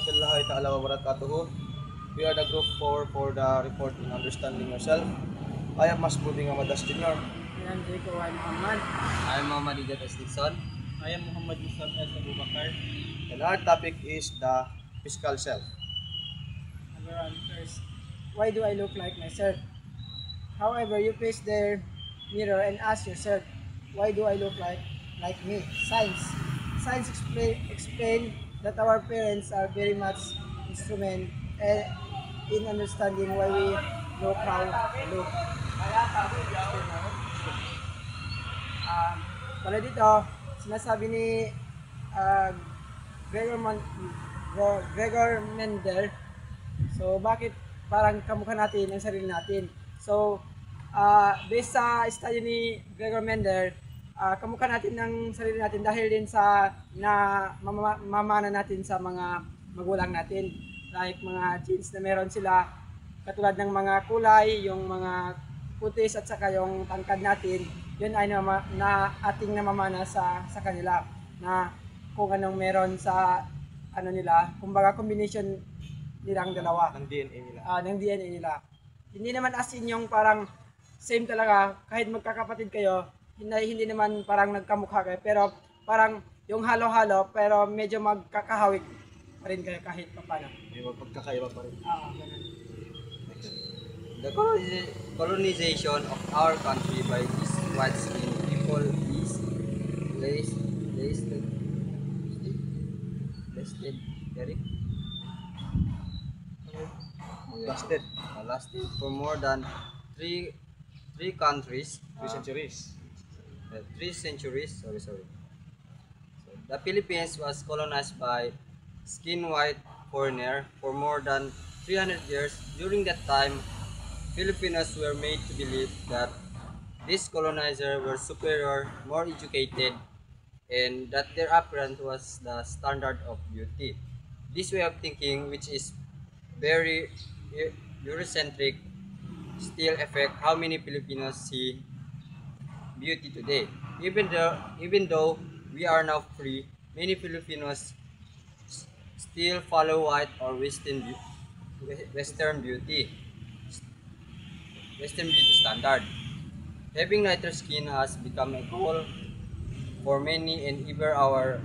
warahmatullahi ta'ala wabarakatuh. We are the group 4 for the report in understanding yourself. I am Masbuding Amadas Jr. I am Jericho Muhammad. I am Muhammad Idat Dixon. I am Muhammad Yusuf S. Abu Bakar. And our topic is the physical self. Number one first. Why do I look like myself? However, you face the mirror and ask yourself, why do I look like me? Science explain that our parents are very much instrument in understanding why we look how we look. Para dito, sinasabi ni uh, Gregor Mendel, so bakit parang kamukha natin ang sarili natin? So, based sa study ni Gregor Mendel, kamukha natin ng sarili natin dahil din sa mamana natin sa mga magulang natin. Like mga genes na meron sila, katulad ng mga kulay, yung mga putis at saka yung tangkad natin, yun ay na ating namamana sa kanila, na kung anong meron sa ano nila, kumbaga combination nilang dalawa Ng DNA nila. ng DNA nila. Hindi naman as in yung parang same talaga, kahit magkakapatid kayo, hindi naman parang nagkamukha kayo, pero parang yung halo-halo, pero medyo magkakahawig pa rin kayo kahit paano. May pagkakaiba pa rin. Ganun. The colonization of our country by these white-skinned people is lasted for more than three countries, 3 centuries. 3 centuries. Sorry. So the Philippines was colonized by skin white foreigner for more than 300 years. During that time, Filipinos were made to believe that these colonizers were superior, more educated, and that their appearance was the standard of beauty. This way of thinking, which is very Eurocentric, still affect how many Filipinos see beauty today. Even though we are now free, many Filipinos still follow white or Western beauty standard. Having lighter skin has become a goal for many, and even our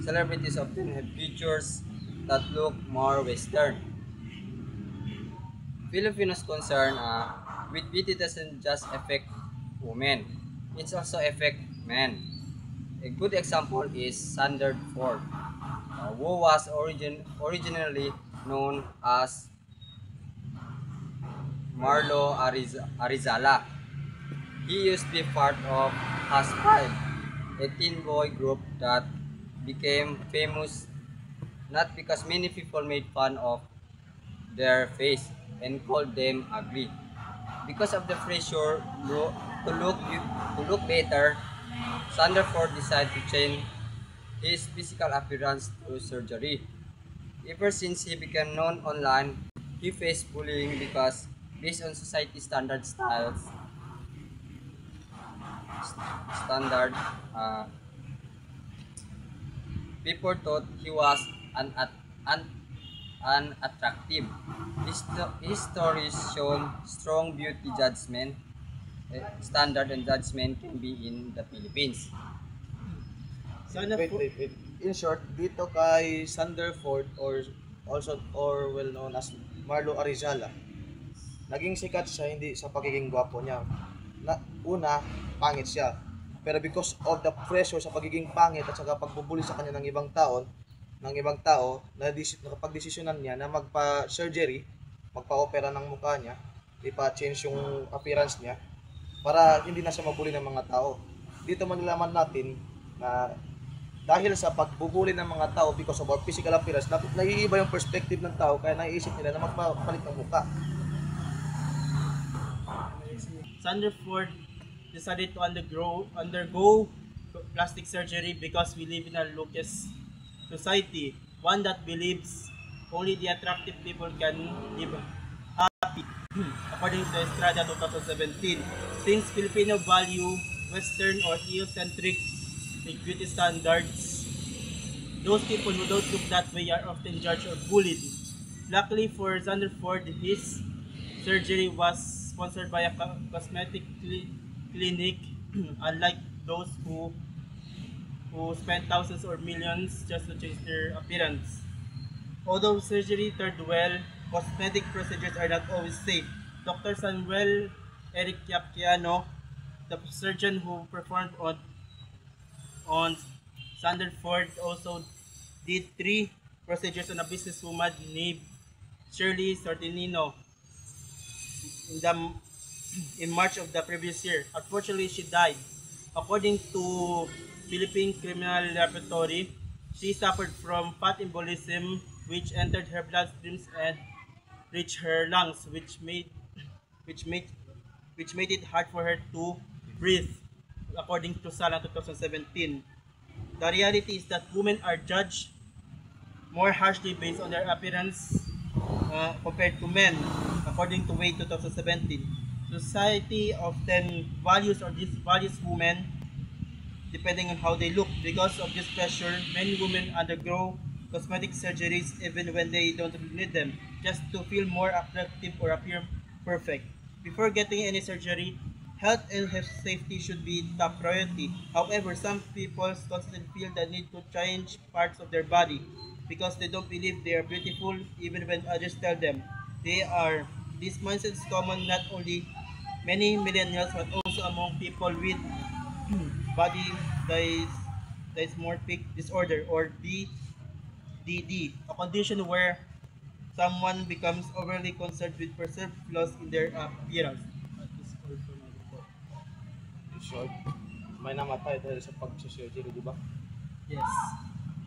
celebrities often have features that look more Western. Filipinos' concern with beauty doesn't just affect women, it also affects men. A good example is Sander Ford, who was originally known as Marlo Arizala. He used to be part of Has5, a teen boy group that became famous not because many people made fun of their face and called them ugly. Because of the pressure to look better, Sanderford decided to change his physical appearance through surgery. Ever since he became known online, he faced bullying because based on society standard, people thought he was unattractive. His stories shown strong beauty judgment standard and judgment can be in the Philippines. Wait. In short, dito kay Sanderford or well known as Marlo Arizala, naging sikat siya hindi sa pagiging gwapo niya. Una, pangit siya. Pero because of the pressure sa pagiging pangit at saka pagbubuli sa kanya ng ibang tao, nakapagdesisyonan niya na magpa-surgery, magpa-opera ng mukha niya, ipa-change yung appearance niya para hindi na siya mabuli ng mga tao. Dito malalaman natin na dahil sa pagbubuli ng mga tao because of our physical appearance, naiiba yung perspective ng tao kaya naiisip nila na magpapalit ng mukha. Sanderford decided to undergo plastic surgery because we live in a Lucas society, one that believes only the attractive people can live happy, according to Estrada 2017. Since Filipino value Western or Eurocentric beauty standards, those people who don't look that way are often judged or bullied. Luckily for Zanderford, his surgery was sponsored by a cosmetic clinic, unlike those who spent thousands or millions just to change their appearance. Although surgery turned well, cosmetic procedures are not always safe. Dr. Samuel Eric Yapkiano, the surgeon who performed on Sanderford, also did 3 procedures on a businesswoman named Shirley Sortinino in, the, in March of the previous year. Unfortunately, she died. According to Philippine Criminal Laboratory, she suffered from fat embolism which entered her bloodstreams and reached her lungs, which made it hard for her to breathe, according to Sala 2017. The reality is that women are judged more harshly based on their appearance compared to men, according to Wade 2017. Society often values or disvalues women depending on how they look. Because of this pressure, many women undergo cosmetic surgeries even when they don't need them, just to feel more attractive or appear perfect. Before getting any surgery, health and health safety should be top priority. However, some people constantly feel the need to change parts of their body because they don't believe they are beautiful even when others tell them they are. This mindset is common not only many millennials but also among people with body dysmorphic disorder or BDD, a condition where someone becomes overly concerned with perceived flaws in their appearance. That is all for my report. In short, may namatay dahil sa pag-surgery, di ba? Yes.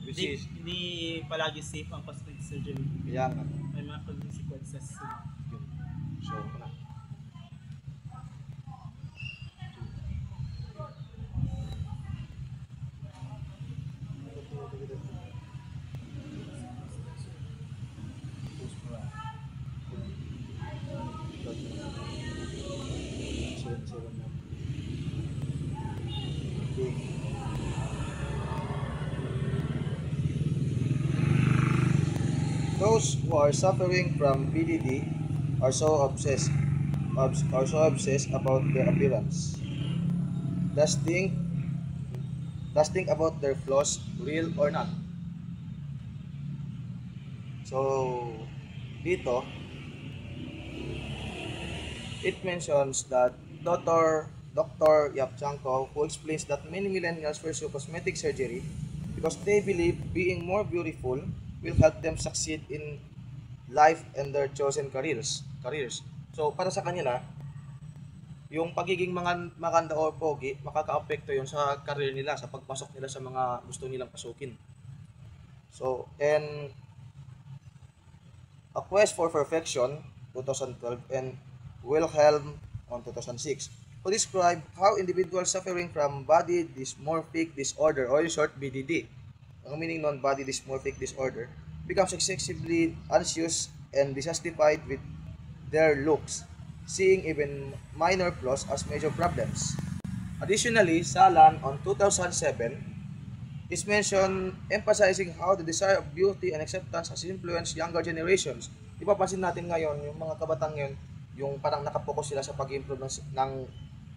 Which Hindi, is, hindi palagi safe ang cosmetic surgery. kaya nga. May mga consequences. So, na. Those who are suffering from BDD are so obsessed about their appearance. Does think does think about their flaws, real or not. So dito it mentions that Dr. Yapchanko, who explains that many millennials pursue cosmetic surgery because they believe being more beautiful will help them succeed in life and their chosen careers. So para sa kanila, yung pagiging maganda o pogi, makaka-apekto yun sa career nila, sa pagpasok nila sa mga gusto nilang pasukin. So, and A Quest for Perfection, 2012, and Wilhelm on 2006, who describe how individuals suffering from body dysmorphic disorder, or in short, BDD, ang meaning non body dysmorphic disorder, becomes excessively anxious and dissatisfied with their looks, seeing even minor flaws as major problems. Additionally, Salan on 2007 is mentioned emphasizing how the desire of beauty and acceptance has influenced younger generations. Ipapansin natin ngayon, yung mga kabatang ngayon, yung parang nakapokus sila sa pag-improve ng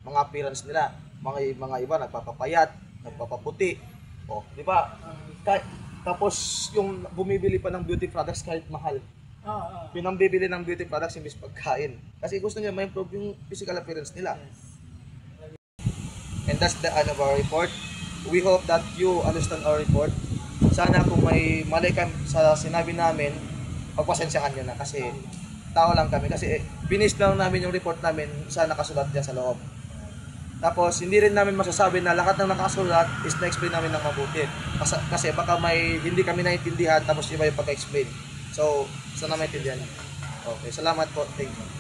mga appearance nila. Mga iba nagpapapayat, nagpapaputi. O, di ba? Tapos yung bumibili pa ng beauty products kahit mahal. Pinambibili ng beauty products imbis pagkain. Kasi gusto nila ma-improve yung physical appearance nila. And that's the end of our report. We hope that you understand our report. Sana kung may mali sa sinabi namin, pagpasensyahan nyo na kasi tao lang kami. Kasi binis lang namin yung report namin sa nakasulat dyan sa loob. Tapos hindi rin namin masasabi na lahat ng nakasulat is na-explain namin ng mabuti. Kasi baka may hindi kami naintindihan tapos iba yung pagka-explain. So, sana maintindihan nyo. Okay, salamat po. Thank you.